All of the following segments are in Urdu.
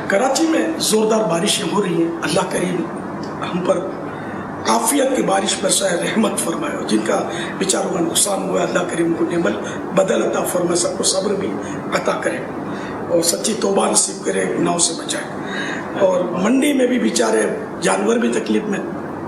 کراچی میں زوردار بارشیں ہو رہی ہیں. اللہ کریم ہم پر عافیت کی بارش برسائے، رحمت فرمائے. اور جن کا بیچاروں کا نقصان ہوا ہے اللہ کریم کو نعمت بدل عطا فرمائے، سب کو صبر بھی عطا کرے اور سچی توبہ نصیب کرے، گناہوں سے بچائے. اور منڈی میں بھی بیچارے جانور بھی تکلیف میں،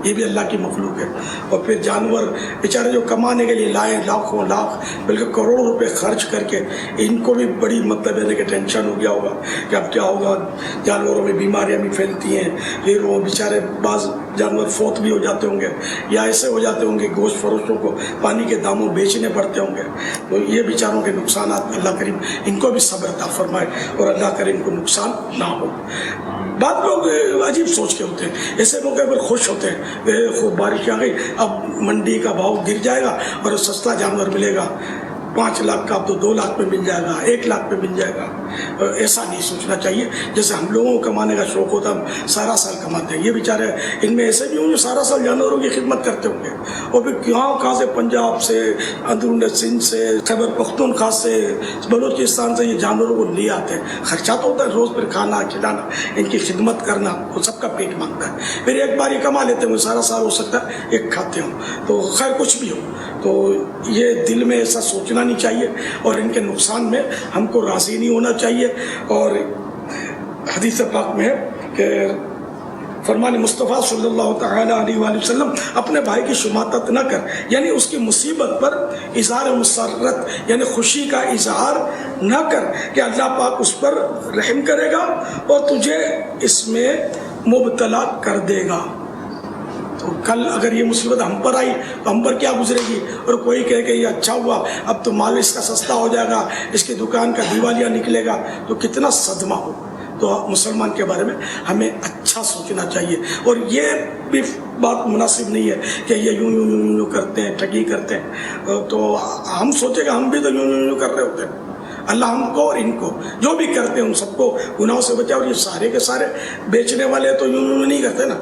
یہ بھی اللہ کی مخلوق ہے. اور پھر جانور بیچارے جو کمانے کے لیے لائے لاکھوں لاکھ بلکہ کروڑوں روپے خرچ کر کے، ان کو بھی بڑی مطلب ہے کہ ٹینشن ہو گیا ہوگا کہ اب کیا ہوگا. جانوروں میں بیماریاں بھی پھیلتی ہیں، پھر وہ بیچارے بعض جانور فوت بھی ہو جاتے ہوں گے یا ایسے ہو جاتے ہوں گے گوشت فروشوں کو پانی کے داموں بیچنے پڑتے ہوں گے. تو یہ بیچاروں کے نقصانات اللہ کریم ان کو بھی صبر عطا فرمائے اور اللہ کریم ان کو نقصان نہ ہو. بعض لوگ عجیب سوچ کے ہوتے ہیں، ایسے موقع پر خوش ہوتے ہیں، خوب بارش آ گئی، اب منڈی کا بھاؤ گر جائے گا اور سستا جانور ملے گا، 5 لاکھ کا اب تو 2 لاکھ میں مل جائے گا، 1 لاکھ میں مل جائے گا. ایسا نہیں سوچنا چاہیے. جیسے ہم لوگوں کو کمانے کا شوق ہوتا ہے، ہم سارا سال کماتے ہیں. یہ بیچارے ان میں ایسے بھی ہوں جو سارا سال جانوروں کی خدمت کرتے ہوں گے، اور پھر کہاں سے پنجاب سے، اندرون سندھ سے، خیبر پختونخوا سے، بلوچستان سے یہ جانوروں کو لے آتے ہیں. خرچہ تو ہوتا ہے روز، پھر کھانا کھلانا، ان کی خدمت کرنا، وہ سب کا پیٹ مانگتا ہے. پھر ایک بار ہی کما لیتے ہیں، وہ سارا سال ہو سکتا ہے ایک کھاتے ہوں. تو خیر کچھ بھی ہو، تو یہ دل میں ایسا سوچنا نہیں چاہیے اور ان کے نقصان میں ہم کو راضی نہیں ہونا چاہیے. اور حدیث پاک میں ہے کہ فرمان مصطفیٰ صلی اللہ تعالیٰ علیہ وآلہ وسلم اپنے بھائی کی شماتت نہ کر، یعنی اس کی مصیبت پر اظہار مسرت یعنی خوشی کا اظہار نہ کر کہ اللہ پاک اس پر رحم کرے گا اور تجھے اس میں مبتلا کر دے گا. تو کل اگر یہ مصیبت ہم پر آئی تو ہم پر کیا گزرے گی؟ اور کوئی کہے کہ یہ اچھا ہوا، اب تو مال اس کا سستا ہو جائے گا، اس کی دکان کا دیوالیہ نکلے گا، تو کتنا صدمہ ہو. تو مسلمان کے بارے میں ہمیں اچھا سوچنا چاہیے. اور یہ بھی بات مناسب نہیں ہے کہ یہ یوں کرتے ہیں، ٹھگی کرتے ہیں. تو ہم سوچیں کہ ہم بھی تو یوں کر رہے ہوتے ہیں. اللہ ہم کو اور ان کو جو بھی کرتے ہیں ان سب کو گناہوں سے بچائے. اور یہ سارے کے سارے بیچنے والے تو یوں نہیں کرتے نا،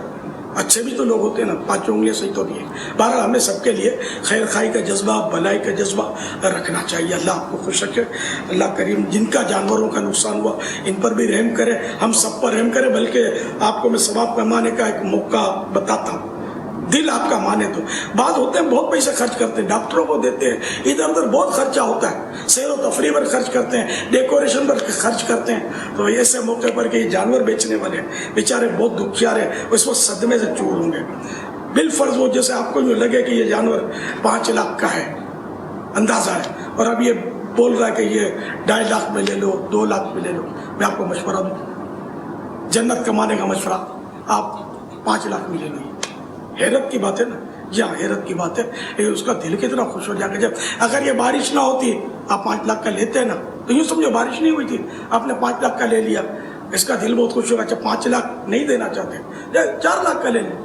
اچھے بھی تو لوگ ہوتے ہیں نا، 5 انگلیاں صحیح تو نہیں ہے. بہرحال ہمیں سب کے لیے خیر خائی کا جذبہ، بھلائی کا جذبہ رکھنا چاہیے. اللہ آپ کو خوش رکھے. اللہ کریم جن کا جانوروں کا نقصان ہوا ان پر بھی رحم کرے، ہم سب پر رحم کرے. بلکہ آپ کو میں ثواب کمانے کا ایک موقع بتاتا ہوں. دل آپ کا مانے تو بعض ہوتے ہیں بہت پیسے خرچ کرتے ہیں، ڈاکٹروں کو دیتے ہیں، ادھر ادھر بہت خرچہ ہوتا ہے، سیر و تفریح پر خرچ کرتے ہیں، ڈیکوریشن پر خرچ کرتے ہیں. تو ایسے موقع پر کہ یہ جانور بیچنے والے بیچارے بہت دکھیار ہیں، اس وقت صدمے سے چور ہوں گے. بالفرض وہ جیسے آپ کو جو لگے کہ یہ جانور 5 لاکھ کا ہے اندازہ ہے، اور اب یہ بول رہا ہے کہ یہ 2.5 لاکھ میں لے لو، 2 لاکھ میں لے لو. میں آپ کو مشورہ دوں، جنت کمانے کا مشورہ، آپ 5 لاکھ میں لے لو. حیرت کی بات ہے نا، جی ہاں حیرت کی بات ہے. اس کا دل کتنا خوش ہو جائے گا. جب اگر یہ بارش نہ ہوتی، آپ 5 لاکھ کا لیتے ہیں نا، تو یوں سمجھو بارش نہیں ہوئی تھی، آپ نے 5 لاکھ کا لے لیا، اس کا دل بہت خوش ہوگا. اچھا 5 لاکھ نہیں دینا چاہتے، 4 لاکھ کا لے لیں.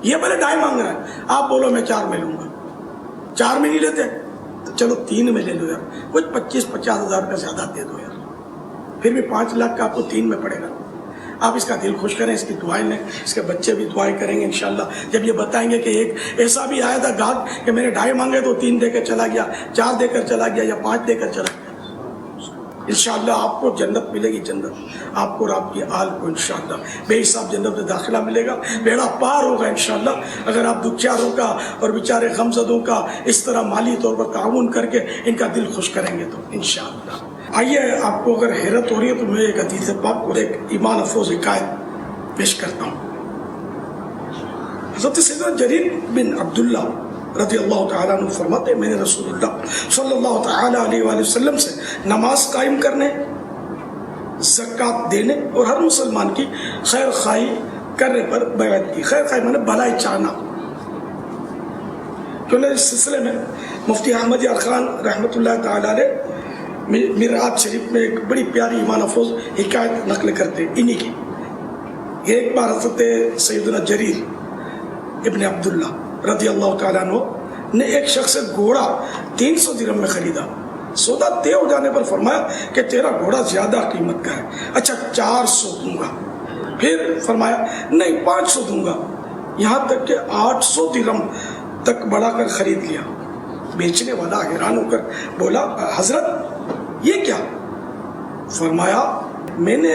یہ بھلے 2.5 مانگ رہا ہے، آپ بولو میں 4 میں لوں گا. 4 میں نہیں لیتے تو چلو 3 میں لے لو یار، کچھ 25-50 ہزار روپے زیادہ دے دو یار. پھر بھی 5 لاکھ کا آپ کو 3 میں پڑے گا. آپ اس کا دل خوش کریں، اس کی دعائیں لیں، اس کے بچے بھی دعائیں کریں گے انشاءاللہ. جب یہ بتائیں گے کہ ایک ایسا بھی آیا تھا گاہک کہ میں نے 2.5 مانگے تو 3 دے کر چلا گیا، 4 دے کر چلا گیا، یا 5 دے کر چلا گیا. انشاءاللہ آپ کو جنت ملے گی، جنت آپ کو اور آپ کی آل کو انشاءاللہ بے حساب جنت میں داخلہ ملے گا. بیڑا پار ہوگا انشاءاللہ اگر آپ دکھیاروں کا اور بیچارے غمزدوں کا اس طرح مالی طور پر تعاون کر کے ان کا دل خوش کریں گے تو انشاءاللہ. آئیے آپ کو اگر حیرت ہو رہی ہے تو میں ایک حدیث پاک اور ایک ایمان افروز حکایت پیش کرتا ہوں. حضرت سیدنا جریر بن عبداللہ رضی اللہ تعالیٰ عنہ فرماتے ہیں میں نے رسول اللہ صلی اللہ تعالیٰ علیہ وآلہ وسلم سے نماز قائم کرنے، زکوٰۃ دینے اور ہر مسلمان کی خیر خواہی کرنے پر بیعت کی. خیر خواہی مانے بھلائی چاہنا. کیونکہ اس سلسلے میں مفتی احمد یار خان رحمۃ اللہ تعالیٰ علیہ میرات شریف میں ایک بڑی پیاری ایمان افروز حکایت نقل کرتے ہیں انہی کی. ایک بار حضرت سیدنا جریر ابن عبداللہ رضی اللہ تعالیٰ عنہ نے ایک شخص سے گھوڑا 300 درہم میں خریدا. سودا طے ہو جانے پر فرمایا کہ تیرا گھوڑا زیادہ قیمت کا ہے، اچھا 400 دوں گا. پھر فرمایا نہیں 500 دوں گا، یہاں تک کہ 800 درہم تک بڑھا کر خرید لیا. بیچنے والا حیران ہو کر بولا حضرت یہ کیا؟ فرمایا میں نے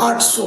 800